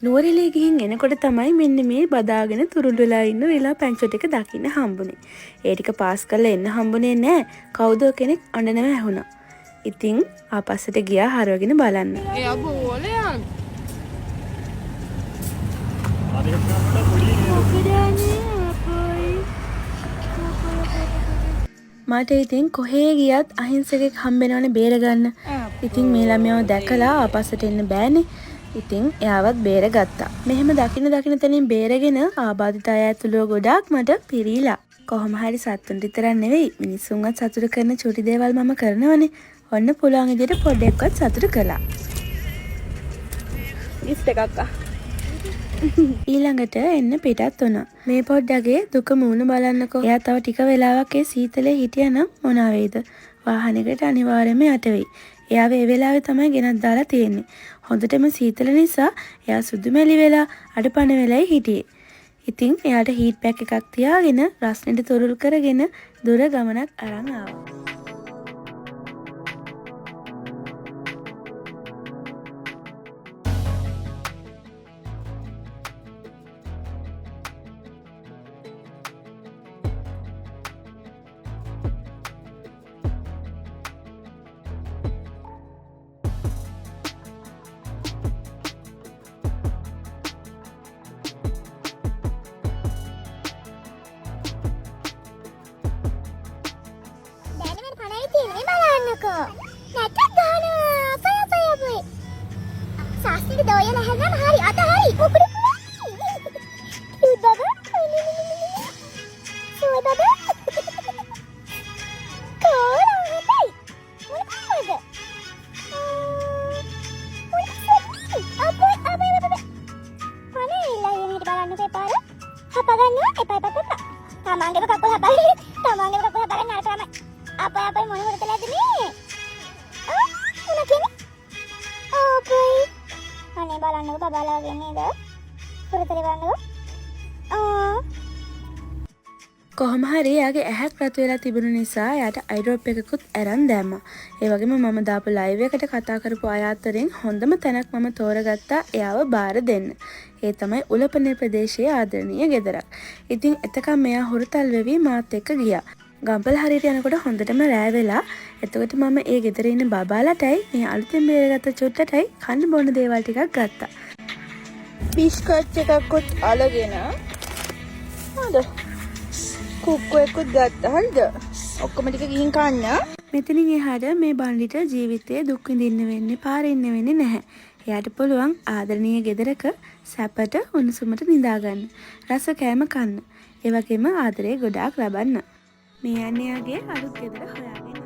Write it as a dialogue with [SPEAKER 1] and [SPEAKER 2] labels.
[SPEAKER 1] නුවරඑළිය ගිහින් එනකොට තමයි මෙන්න මේ බදාගෙන තුරුළු වෙලා ඉන්න රිලා පැංචෝ ටික දකින්න හම්බුනේ. ඒ ටික පාස් කරලා එන්න හම්බුනේ නෑ. කවුද කෙනෙක් අඬනව ඇහුණා. ඉතින් ආපස්සට ගියා හරවගෙන බලන්න.
[SPEAKER 2] ඒ අබෝ ඔලයන්.
[SPEAKER 1] මට ඉතින් කොහේ ගියත් අහිංසකෙක් හම්බෙනවනේ බේරගන්න. ඉතින් මේ ළමයාව දැකලා ආපස්සට එන්න බෑනේ. ඉතින් එයාවත් බේරගත්තා. මෙහෙම දකින්න තැනින් බේරගෙන ආබාධිත අය ඇතුළු ගොඩාක් මට පිරීලා. කොහොම හරි සතුන්ට විතරක් නෙවෙයි මිනිස්සුන්වත් සතුට කරන චුටි දේවල් මම කරනවනේ. ඔන්න පුළුවන් විදිහට පොඩ්ඩක්වත් සතුට කළා.
[SPEAKER 2] ගිෆ්ට් එකක් අක්කා.
[SPEAKER 1] ඊළඟට එන්න පිටත් වුණා. මේ පොඩ්ඩගේ දුක මූණ බලන්නකෝ. එයා තව ටික වෙලාවක් ඒ සීතලේ හිටියනම් මොනවා වෙයිද? වාහනයකට අනිවාර්යයෙන්ම යට වෙයි. එයාව ඒ වෙලාවේ තමයි ගෙනත් දාලා තියෙන්නේ. හොඳටම සීතල නිසා එයා සුදු මැලි වෙලා අඩපණ වෙලයි හිටියේ. ඉතින් එයාට හීට් පැක් එකක් තියාගෙන රස්නෙට තුරුල් කරගෙන දුර ගමනක් අරන් ආවා.
[SPEAKER 3] සාස්ත්‍රික දෝයන හැදම හරි අත හරි උකුඩු කිව් බබා සුව බබා කෝරා හදයි මොකද අපේ අනේ ඉල්ලගෙන හිට බලන්න දෙපාර හප ගන්නවා එපා තමන්ගේම කකුල හපයි තමන්ගේම කකුල හපගෙන නෑ තමයි අපේ මොන හොරතලද මේ මොන කියන්නේ අපේ අනේ බලන්නකො බබාලාගේ නේද හොරතලේ බලන්නකො
[SPEAKER 1] කොහොම හරි එයාගේ ඇහක් රතු වෙලා තිබුණ නිසා එයාට අයි ඩ්‍රොප් එකකුත් අරන් දැම්මා. ඒ වගේම මම දාපු ලයිව් එකට කතා කරපු අය අතරින් හොඳම තැනක් මම තෝරගත්තා එයාව බාර දෙන්න. ඒ තමයි උලපනේ ප්‍රදේශයේ ආදරණීය ගෙදරක්. ඉතින් එතකම් මෙයා හොරතල් වෙවි මාත් එක්ක ගියා. ගම්පල හරියට යනකොට හොඳටම රෑ වෙලා. එතකොට මම ඒ ගෙදර ඉන්න බබාලටයි මේ අලුතෙන් බේරගත්ත චුට්ටටයි කන්න බොන්න දේවල් ටිකක් ගත්තා.
[SPEAKER 2] බිස්කට් එකක්වත් අලගෙන. හොඳ. කුක්කු එකකුත් ගත්තා. හරිද? ඔක්කොම ටික ගිහින් කන්න.
[SPEAKER 1] මෙතනින් එහාට මේ බණ්ඩිට ජීවිතයේ දුක් විඳින්න වෙන්නේ පාරේ ඉන්න වෙන්නේ නැහැ. එයාට පුළුවන් ආදරණීය ගෙදරක සැපට උණුසුමට නිදා ගන්න. රස කෑම කන්න. ඒ වගේම ආදරේ ගොඩාක් ලබන්න. මේ යන්නේ යාගේ අලුත් ගෙදර හොයාගෙන.